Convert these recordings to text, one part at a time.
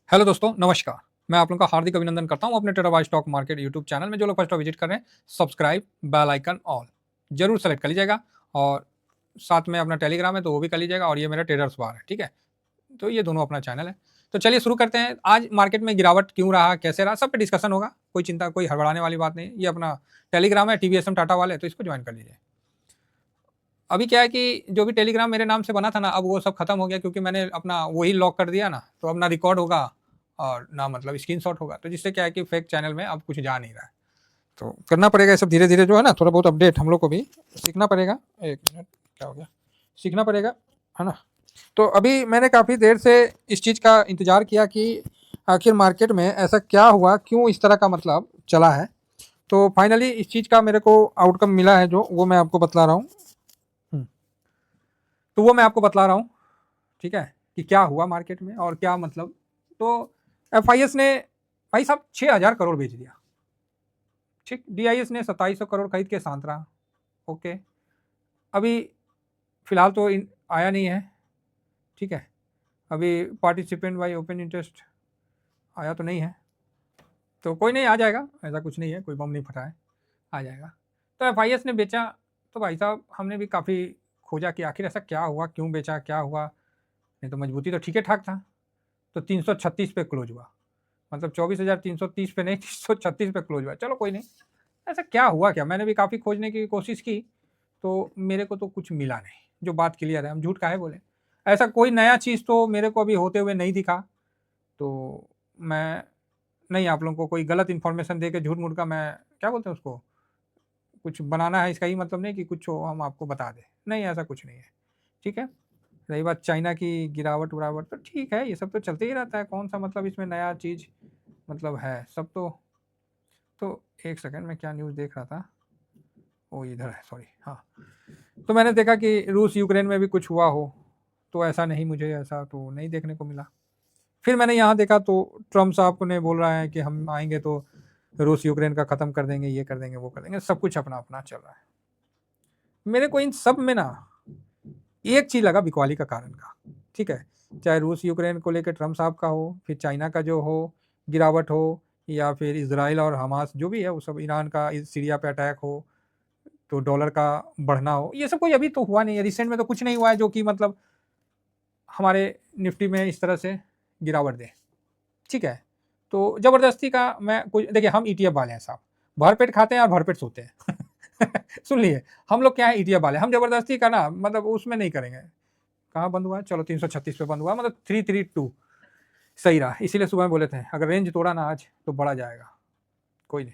Hello दोस्तों, नमस्कार। मैं आप लोगों का हार्दिक अभिनंदन करता हूँ अपने टेराबाई स्टॉक मार्केट यूट्यूब चैनल में। जो लोग फर्स्ट टाइम विजिट कर रहे हैं, सब्सक्राइब, बेल आइकन ऑल जरूर सेलेक्ट कर लीजिएगा। और साथ में अपना टेलीग्राम है तो वो भी कर लीजिएगा। और ये मेरा ट्रेडर्स बार है, ठीक है। तो ये दोनों अपना चैनल है। तो चलिए शुरू करते हैं। आज मार्केट में गिरावट क्यों रहा, कैसे रहा, सब पे डिस्कशन होगा। कोई चिंता, कोई हड़बड़ाने वाली बात नहीं। ये अपना टेलीग्राम है, टीवीएसएम टाटा वाले, तो इसको ज्वाइन कर लीजिए। अभी क्या है कि जो भी टेलीग्राम मेरे नाम से बना था ना, अब वो सब खत्म हो गया, क्योंकि मैंने अपना वही लॉक कर दिया ना। तो अब ना रिकॉर्ड होगा और ना मतलब स्क्रीनशॉट होगा। तो जिससे क्या है कि फेक चैनल में अब कुछ जा नहीं रहा है। तो करना पड़ेगा ये सब धीरे धीरे, जो है ना, थोड़ा बहुत अपडेट हम लोग को भी सीखना पड़ेगा। एक मिनट, क्या हो गया, सीखना पड़ेगा, है ना। तो अभी मैंने काफ़ी देर से इस चीज़ का इंतज़ार किया कि आखिर मार्केट में ऐसा क्या हुआ, क्यों इस तरह का मतलब चला है। तो फाइनली इस चीज़ का मेरे को आउटकम मिला है, जो वो मैं आपको बतला रहा हूँ। तो वो मैं आपको बतला रहा हूँ, ठीक है, कि क्या हुआ मार्केट में और क्या मतलब। तो एफ ने भाई साहब 6,000 करोड़ बेच दिया। ठीक, DIS ने 2700 करोड़ खरीद के शांत रहा। ओके, अभी फिलहाल तो आया नहीं है, ठीक है। अभी पार्टिसिपेंट बाई ओपन इंटरेस्ट आया तो नहीं है। तो कोई नहीं, आ जाएगा, ऐसा कुछ नहीं है, कोई बम नहीं फटा है, आ जाएगा। तो एफ ने बेचा। तो भाई साहब हमने भी काफ़ी खोजा कि आखिर ऐसा क्या हुआ, क्यों बेचा, क्या हुआ। नहीं तो मजबूती तो ठीक है ठाक था। तो 336 पे क्लोज हुआ, मतलब 24,330 पे नहीं, 336 पे क्लोज हुआ। चलो कोई नहीं, ऐसा क्या हुआ क्या। मैंने भी काफ़ी खोजने की कोशिश की, तो मेरे को तो कुछ मिला नहीं। जो बात क्लियर है, हम झूठ काहे बोले। ऐसा कोई नया चीज़ तो मेरे को अभी होते हुए नहीं दिखा। तो मैं नहीं आप लोगों को कोई गलत इन्फॉर्मेशन दे के, झूठ मूठ का, मैं क्या बोलते हैं उसको, कुछ बनाना है, इसका ही मतलब नहीं कि कुछ हो हम आपको बता दें। नहीं, ऐसा कुछ नहीं है, ठीक है। रही बात चाइना की गिरावट उरावट, तो ठीक है, ये सब तो चलते ही रहता है। कौन सा मतलब इसमें नया चीज़ मतलब है, सब तो एक सेकंड में क्या न्यूज़ देख रहा था, वो इधर है, सॉरी। हाँ, तो मैंने देखा कि रूस यूक्रेन में भी कुछ हुआ हो। तो ऐसा नहीं, मुझे ऐसा तो नहीं देखने को मिला। फिर मैंने यहाँ देखा तो ट्रम्प साहब ने बोल रहा है कि हम आएंगे तो रूस यूक्रेन का ख़त्म कर देंगे, ये कर देंगे, वो कर देंगे। सब कुछ अपना अपना चल रहा है। मेरे को इन सब में ना एक चीज़ लगा, बिकवाली का कारण का, ठीक है। चाहे रूस यूक्रेन को लेकर ट्रम्प साहब का हो, फिर चाइना का जो हो गिरावट हो, या फिर इसराइल और हमास जो भी है वो सब, ईरान का इस सीरिया पे अटैक हो, तो डॉलर का बढ़ना हो, ये सब कोई अभी तो हुआ नहीं है। रिसेंट में तो कुछ नहीं हुआ है जो कि मतलब हमारे निफ्टी में इस तरह से गिरावट दे, ठीक है। तो ज़बरदस्ती का मैं कुछ, देखिए हम ETF वाले हैं साहब, भरपेट खाते हैं और भरपेट सोते हैं। सुन लिए, हम लोग क्या है, ETF वाले, हम ज़बरदस्ती का ना मतलब उसमें नहीं करेंगे। कहाँ बंद हुआ है, चलो 336 पे बंद हुआ, मतलब 332 सही रहा। इसीलिए सुबह में बोले थे अगर रेंज तोड़ा ना आज तो बड़ा जाएगा। कोई नहीं,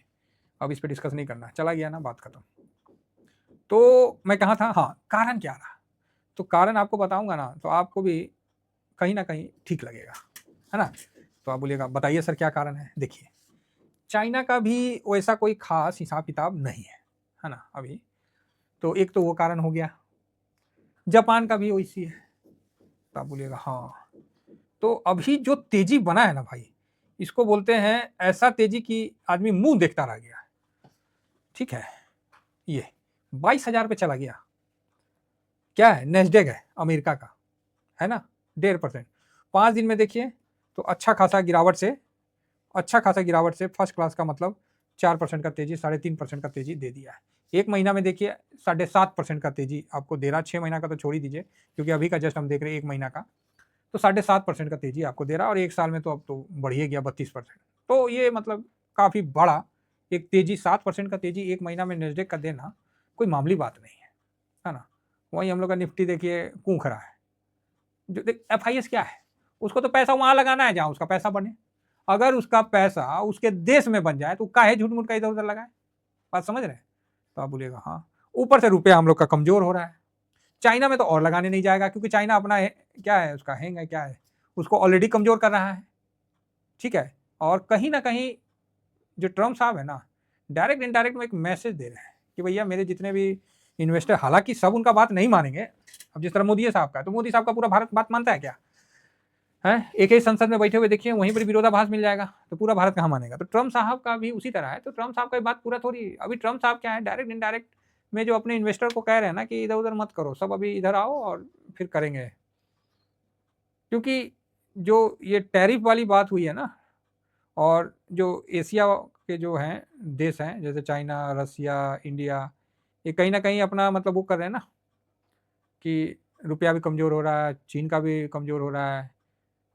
अब इस पर डिस्कस नहीं करना, चला गया ना, बात खत्म। तो मैं कहाँ था, हाँ, कारण क्या रहा। तो कारण आपको बताऊंगा ना, तो आपको भी कहीं ना कहीं ठीक लगेगा, है ना। तो आप बोलिएगा बताइए सर क्या कारण है। देखिए, चाइना का भी वैसा कोई खास हिसाब किताब नहीं है ना अभी। तो एक तो वो कारण हो गया। जापान का भी वैसी है। तो आप बोलिएगा हाँ। तो अभी जो तेजी बना है ना भाई, इसको बोलते हैं ऐसा तेजी कि आदमी मुंह देखता रह गया, ठीक है। ये 22,000 पे चला गया। क्या है, नेस्डेक है अमेरिका का, है ना, 1.5%। 5 दिन में देखिए तो अच्छा खासा गिरावट से फर्स्ट क्लास का मतलब 4% का तेजी, 3.5% का तेजी दे दिया है। एक महीना में देखिए 7.5% का तेजी आपको दे रहा। 6 महीना का तो छोड़ ही दीजिए, क्योंकि अभी का जस्ट हम देख रहे हैं एक महीना का। तो 7.5% का तेजी आपको दे रहा, और एक साल में तो अब तो बढ़ ही गया 32%। तो ये मतलब काफ़ी बड़ा एक तेजी, 7% का तेजी एक महीना में नेस्डेक का देना कोई मामूली बात नहीं है ना। वहीं हम लोग का निफ्टी देखिए कूख रहा है। जो FIS क्या है, उसको तो पैसा वहां लगाना है जहां उसका पैसा बने। अगर उसका पैसा उसके देश में बन जाए तो काहे झूठ मूठ का इधर उधर लगाए। बात समझ रहे हैं। तो आप बोलिएगा हाँ, ऊपर से रुपया हम लोग का कमजोर हो रहा है। चाइना में तो और लगाने नहीं जाएगा, क्योंकि चाइना अपना क्या है, उसका हैंग है, क्या है, उसको ऑलरेडी कमजोर कर रहा है, ठीक है। और कहीं ना कहीं जो ट्रम्प साहब है ना, डायरेक्ट इनडायरेक्ट में एक मैसेज दे रहे हैं कि भैया मेरे जितने भी इन्वेस्टर, हालांकि सब उनका बात नहीं मानेंगे। अब जिस तरह मोदी साहब का, तो मोदी साहब का पूरा भारत बात मानता है क्या, है। एक ही संसद में बैठे हुए देखिए, वहीं पर विरोधाभास मिल जाएगा, तो पूरा भारत कहाँ मानेगा। तो ट्रम्प साहब का भी उसी तरह है। तो ट्रम्प साहब का बात पूरा थोड़ी, अभी ट्रम्प साहब क्या है, डायरेक्ट इनडायरेक्ट में जो अपने इन्वेस्टर को कह रहे हैं ना कि इधर उधर मत करो, सब अभी इधर आओ और फिर करेंगे। क्योंकि जो ये टैरिफ वाली बात हुई है ना, और जो एशिया के जो हैं देश हैं जैसे चाइना, रसिया, इंडिया, ये कहीं न कहीं अपना मतलब वो कर रहे हैं ना कि रुपया भी कमज़ोर हो रहा है, चीन का भी कमज़ोर हो रहा है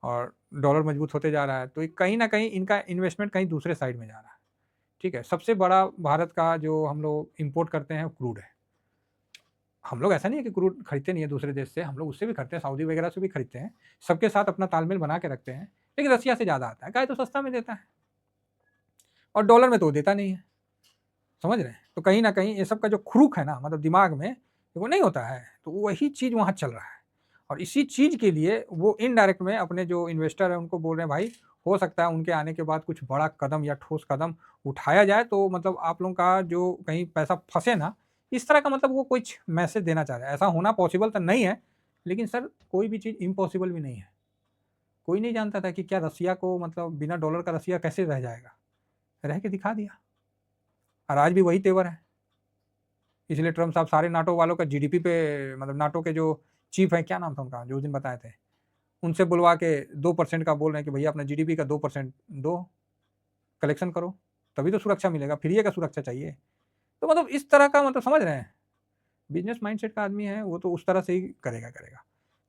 और डॉलर मजबूत होते जा रहा है। तो ये कहीं न कहीं इनका इन्वेस्टमेंट कहीं दूसरे साइड में जा रहा है, ठीक है? सबसे बड़ा भारत का जो हम लोग इम्पोर्ट करते हैं क्रूड है। हम लोग ऐसा नहीं है कि क्रूड खरीदते नहीं है दूसरे देश से, हम लोग उससे भी खरीदते हैं, सऊदी वगैरह से भी खरीदते हैं। सबके साथ अपना तालमेल बना के रखते हैं, लेकिन रसिया से ज़्यादा आता है। काहे तो सस्ता में देता है और डॉलर में तो वो देता नहीं है, समझ रहे हैं? तो कहीं न कहीं ये सब का जो खुरुक है ना मतलब दिमाग में, वो नहीं होता है, तो वही चीज़ वहाँ चल रहा है। और इसी चीज़ के लिए वो इनडायरेक्ट में अपने जो इन्वेस्टर हैं उनको बोल रहे हैं भाई हो सकता है उनके आने के बाद कुछ बड़ा कदम या ठोस कदम उठाया जाए, तो मतलब आप लोगों का जो कहीं पैसा फँसे ना, इस तरह का मतलब वो कुछ मैसेज देना चाह रहा है। ऐसा होना पॉसिबल तो नहीं है, लेकिन सर कोई भी चीज़ इम्पॉसिबल भी नहीं है। कोई नहीं जानता था कि क्या रसिया को मतलब बिना डॉलर का रसिया कैसे रह जाएगा? रह के दिखा दिया और आज भी वही तेवर है। इसलिए ट्रम्प साहब सारे नाटो वालों का जीडीपी पे मतलब नाटो के जो चीफ हैं, क्या नाम था उनका, जो उस दिन बताए थे, उनसे बुलवा के 2% का बोल रहे हैं कि भैया अपना जीडीपी का 2% दो, कलेक्शन करो, तभी तो सुरक्षा मिलेगा, फ्री का सुरक्षा चाहिए। तो मतलब इस तरह का मतलब समझ रहे हैं, बिजनेस माइंडसेट का आदमी है वो तो उस तरह से ही करेगा।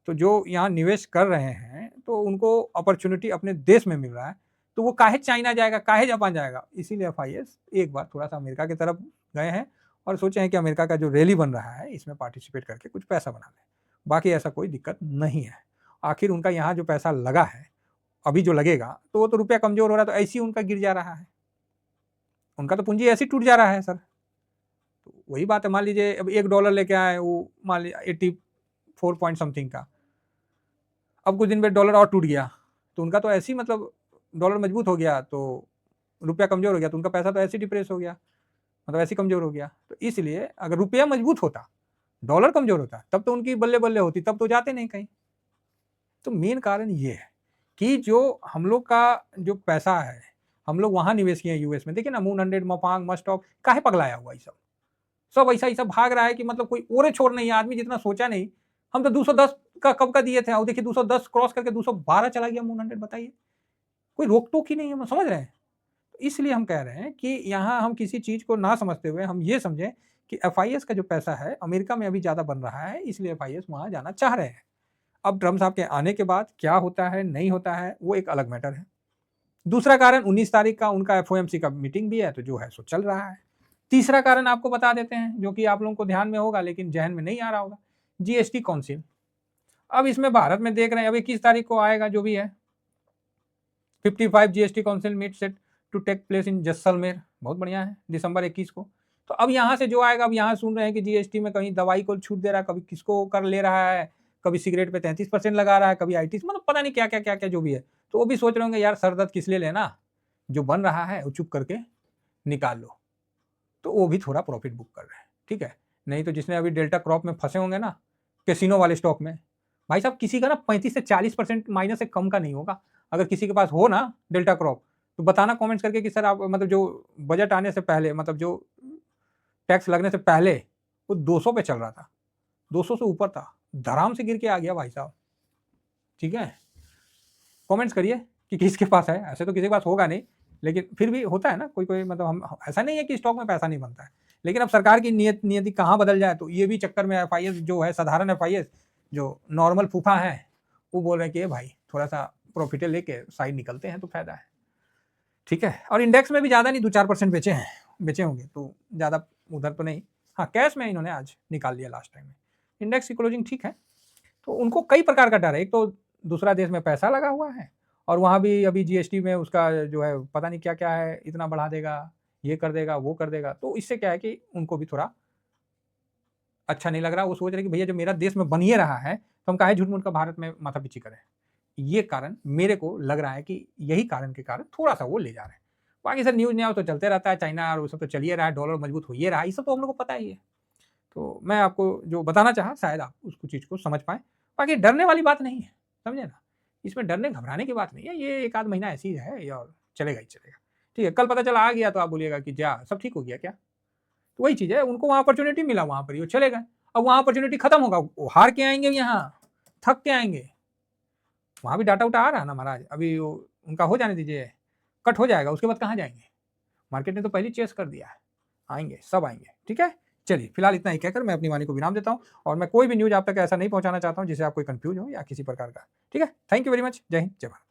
तो जो यहाँ निवेश कर रहे हैं तो उनको अपॉर्चुनिटी अपने देश में मिल रहा है, तो वो काहे चाइना जाएगा, काहे जापान जाएगा? इसीलिए एफआईएस एक बार थोड़ा-सा अमेरिका की तरफ गए हैं और सोचे हैं कि अमेरिका का जो रैली बन रहा है इसमें पार्टिसिपेट करके कुछ पैसा बना लें। बाकी ऐसा कोई दिक्कत नहीं है। आखिर उनका यहाँ जो पैसा लगा है, अभी जो लगेगा, तो वो तो रुपया कमज़ोर हो रहा है तो ऐसे ही उनका गिर जा रहा है। उनका तो पूँजी ऐसे ही टूट जा रहा है सर। तो वही बात है, मान लीजिए अब $1 लेके आए वो मान लीजिए 84 पॉइंट समथिंग का, अब कुछ दिन में डॉलर और टूट गया, तो उनका तो ऐसे ही मतलब डॉलर मजबूत हो गया तो रुपया कमज़ोर हो गया, तो उनका पैसा तो ऐसे ही डिप्रेस हो गया, मतलब ऐसे ही कमज़ोर हो गया। तो इसलिए अगर रुपया मजबूत होता, डॉलर कमज़ोर होता, तब तो उनकी बल्ले-बल्ले होती, तब तो जाते नहीं कहीं। तो मेन कारण ये है कि जो हम लोग का जो पैसा है, हम लोग वहाँ निवेश किए हैं यूएस में। देखिए ना मून 100, मपांग, मस्टॉक, काहे पगलाया हुआ ये सब? सब ऐसा-ऐसा भाग रहा है कि मतलब कोई ओरे-छोर नहीं है, आदमी जितना सोचा नहीं। हम तो 210 का कब का दिए थे और देखिए 210 क्रॉस करके 212 चला गया मून 100, बताइए। कोई रोक-टोक ही नहीं है, समझ रहे हैं? तो इसलिए हम कह रहे हैं कि यहाँ हम किसी चीज़ को ना समझते हुए हम ये समझें कि एफआईएस का जो पैसा है अमेरिका में अभी ज़्यादा बन रहा है, इसलिए एफआईएस वहाँ जाना चाह रहे हैं। अब ट्रम्प साहब के आने के बाद क्या होता है, नहीं होता है, वो एक अलग मैटर है। दूसरा कारण 19 तारीख का उनका एफओएमसी का मीटिंग भी है, तो जो है सो चल रहा है। तीसरा कारण आपको बता देते हैं, जो कि आप लोगों को ध्यान में होगा लेकिन ज़हन में नहीं आ रहा होगा, जीएसटी काउंसिल। अब इसमें भारत में देख रहे हैं, अब 21 तारीख को आएगा जो भी है, 55 GST council meet set to take place in Jaisalmer, बहुत बढ़िया है, दिसंबर 21 को। तो अब यहाँ से जो आएगा, अब यहाँ सुन रहे हैं कि जीएसटी में कहीं दवाई को छूट दे रहा है, कभी किसको कर ले रहा है, कभी सिगरेट पे 33% लगा रहा है, कभी आईटी, मतलब पता नहीं क्या-क्या जो भी है। तो वो भी सोच रहे होंगे यार सर दर्द किस लिए लेना, जो बन रहा है वो चुप करके निकाल लो। तो वो भी थोड़ा प्रॉफिट बुक कर रहे हैं, ठीक है? नहीं तो जिसने अभी डेल्टा क्रॉप में फँसे होंगे ना, कैसीनो वाले स्टॉक में, भाई साहब किसी का ना 35 से 40% माइनस से कम का नहीं होगा। अगर किसी के पास हो ना डेल्टा क्रॉप, तो बताना कमेंट्स करके कि सर आप मतलब जो बजट आने से पहले मतलब जो टैक्स लगने से पहले वो 200 पे चल रहा था, 200 से ऊपर था, धड़ाम से गिर के आ गया भाई साहब, ठीक है? कमेंट्स करिए कि किसके पास है, ऐसे तो किसी के पास होगा नहीं, लेकिन फिर भी होता है ना कोई-कोई मतलब हम ऐसा नहीं है कि स्टॉक में पैसा नहीं बनता है। लेकिन अब सरकार की नियति कहाँ बदल जाए, तो ये भी चक्कर में एफआईएस जो है, साधारण एफआईएस जो नॉर्मल फूफा हैं, वो बोल रहे हैं कि ए भाई थोड़ा-सा प्रॉफिट लेके साइड निकलते हैं तो फ़ायदा है, ठीक है? और इंडेक्स में भी ज़्यादा नहीं 2-4% बेचे होंगे, तो ज़्यादा उधर तो नहीं। हाँ, कैश में इन्होंने आज निकाल लिया लास्ट टाइम में। इंडेक्स की क्लोजिंग ठीक है, तो उनको कई प्रकार का डर है। एक तो दूसरा देश में पैसा लगा हुआ है और वहाँ भी अभी जीएसटी में उसका जो है पता नहीं क्या-क्या है, इतना बढ़ा देगा, ये कर देगा, वो कर देगा। तो इससे क्या है कि उनको भी थोड़ा अच्छा नहीं लग रहा। वो सोच रहे हैं कि भैया जब मेरा देश में बन ही रहा है, तो हम काहे झूठ-मूठ का भारत में माथापच्ची करें। ये कारण मेरे को लग रहा है कि यही कारण के कारण थोड़ा-सा वो ले जा रहे हैं। बाकी सर न्यूज़ न्याव तो चलते रहता है, चाइना और वो सब तो चल ही रहा है, डॉलर मजबूत हो ही रहा है, ये सब तो हम लोग को पता ही है। तो मैं आपको जो बताना चाहा शायद आप उसको चीज़ को समझ पाएँ। बाकी डरने वाली बात नहीं है, समझे ना? इसमें डरने घबराने की बात नहीं है, ये 1 आध महीना ऐसे ही है और चलेगा ही चलेगा। ठीक है, कल पता चला आ गया तो आप बोलिएगा कि जा सब ठीक हो गया क्या? तो वही चीज़ है, उनको वहाँ अपॉर्च्युनिटी मिला वहाँ पर ही वो चले गए। अब वहाँ अपॉर्च्युनिटी खत्म होगा, वो हार के आएँगे यहाँ, थक के आएँगे। वहाँ भी डाटा उटा आ रहा है ना महाराज, अभी उनका हो जाने दीजिए, कट हो जाएगा, उसके बाद कहाँ जाएंगे, मार्केट ने तो पहले चेस कर दिया है, आएंगे सब आएंगे। ठीक है, चलिए फिलहाल इतना ही कहकर मैं अपनी वाणी को विराम देता हूँ, और मैं कोई भी न्यूज आप तक ऐसा नहीं पहुंचाना चाहता हूँ जिससे आप कोई कंफ्यूज हो या किसी प्रकार का। ठीक है, थैंक यू वेरी मच, जय हिंद, जय भारत।